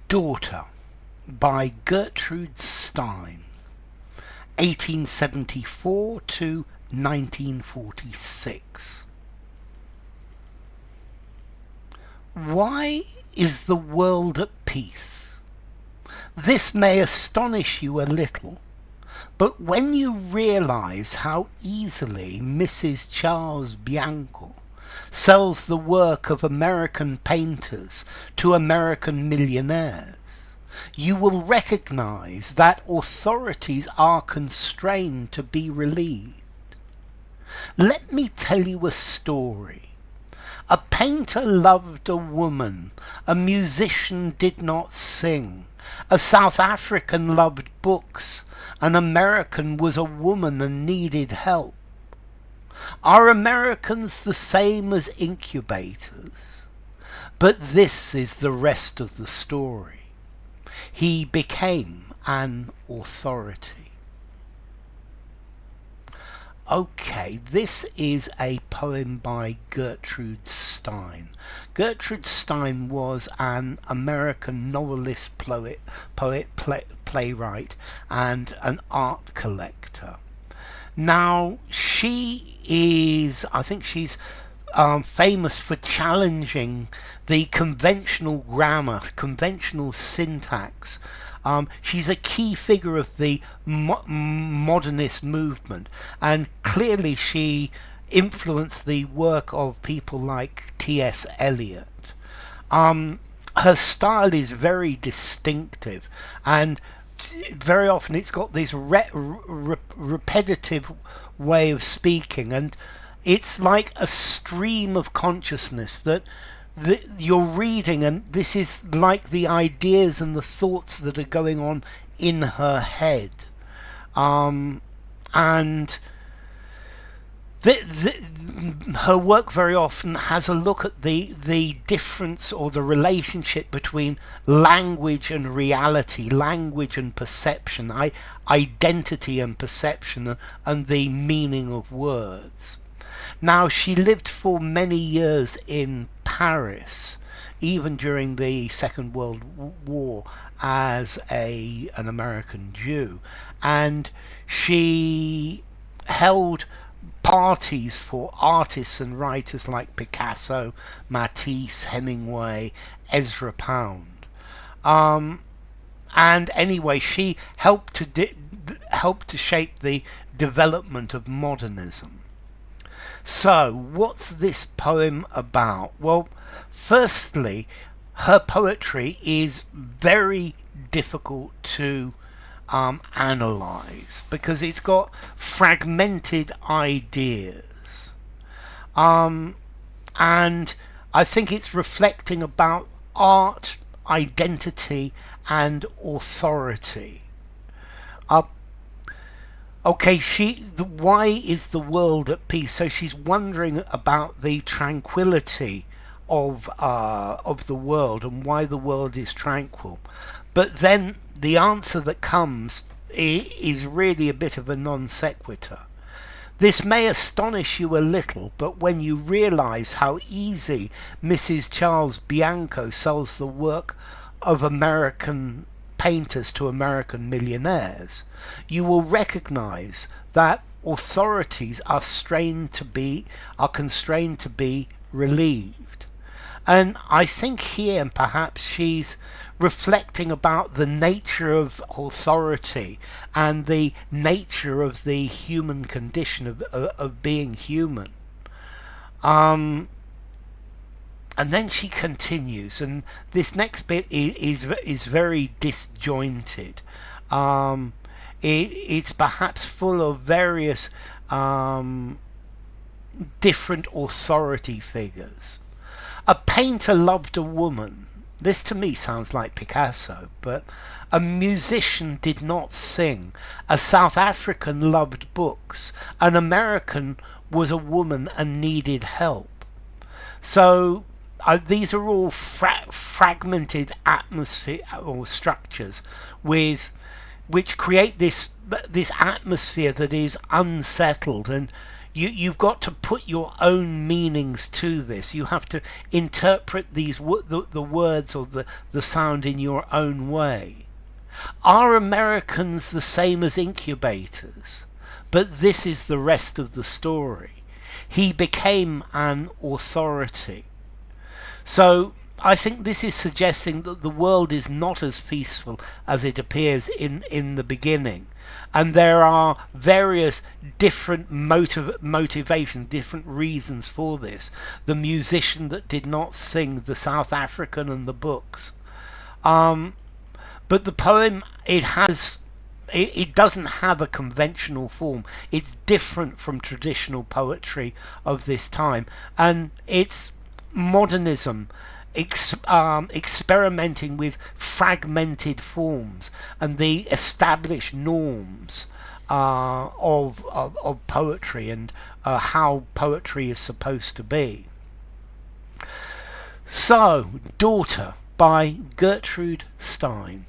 Daughter by Gertrude Stein, 1874 to 1946. Why is the world at peace? This may astonish you a little, but when you realize how easily Mrs. Charles Bianco sells the work of American painters to American millionaires, you will recognize that authorities are constrained to be relieved. Let me tell you a story. A painter loved a woman, a musician did not sing, a South African loved books, an American was a woman and needed help. Are Americans the same as incubators? But this is the rest of the story. He became an authority. Okay, this is a poem by Gertrude Stein. Gertrude Stein was an American novelist, playwright, and an art collector. Now, I think she's famous for challenging the conventional grammar, conventional syntax. She's a key figure of the modernist movement, and clearly she influenced the work of people like T.S. Eliot. Her style is very distinctive, and very often it's got this repetitive way of speaking, and it's like a stream of consciousness that you're reading, and this is like the ideas and the thoughts that are going on in her head. And her work very often has a look at the difference or the relationship between language and reality, language and perception, identity and perception, and the meaning of words. Now, she lived for many years in Paris, even during the Second World War, as an American Jew, and she held parties for artists and writers like Picasso, Matisse, Hemingway, Ezra Pound. And anyway, she helped to shape the development of modernism. So, what's this poem about? Well, firstly, her poetry is very difficult to analyze because it's got fragmented ideas. And I think it's reflecting about art, identity, and authority. Okay, why is the world at peace? So she's wondering about the tranquility of the world and why the world is tranquil. But then the answer that comes is really a bit of a non sequitur. This may astonish you a little, but when you realize how easy Mrs. Charles Bianco sells the work of American painters to American millionaires, you will recognize that authorities are constrained to be relieved. And I think here perhaps she's reflecting about the nature of authority and the nature of the human condition of being human. And then she continues, and this next bit is very disjointed. It's perhaps full of various different authority figures. A painter loved a woman. This to me sounds like Picasso, but a musician did not sing. A South African loved books. An American was a woman and needed help. So these are all fragmented atmosphere or structures which create this atmosphere that is unsettled, and You've got to put your own meanings to this. You have to interpret the words or the sound in your own way. Are Americans the same as incubators? But this is the rest of the story. He became an authority. So I think this is suggesting that the world is not as peaceful as it appears in the beginning. And there are various different motivations, different reasons for this. The musician that did not sing, the South African, and the books. But the poem, it doesn't have a conventional form. It's different from traditional poetry of this time, and it's modernism, experimenting with fragmented forms and the established norms of poetry and how poetry is supposed to be. So, Daughter by Gertrude Stein.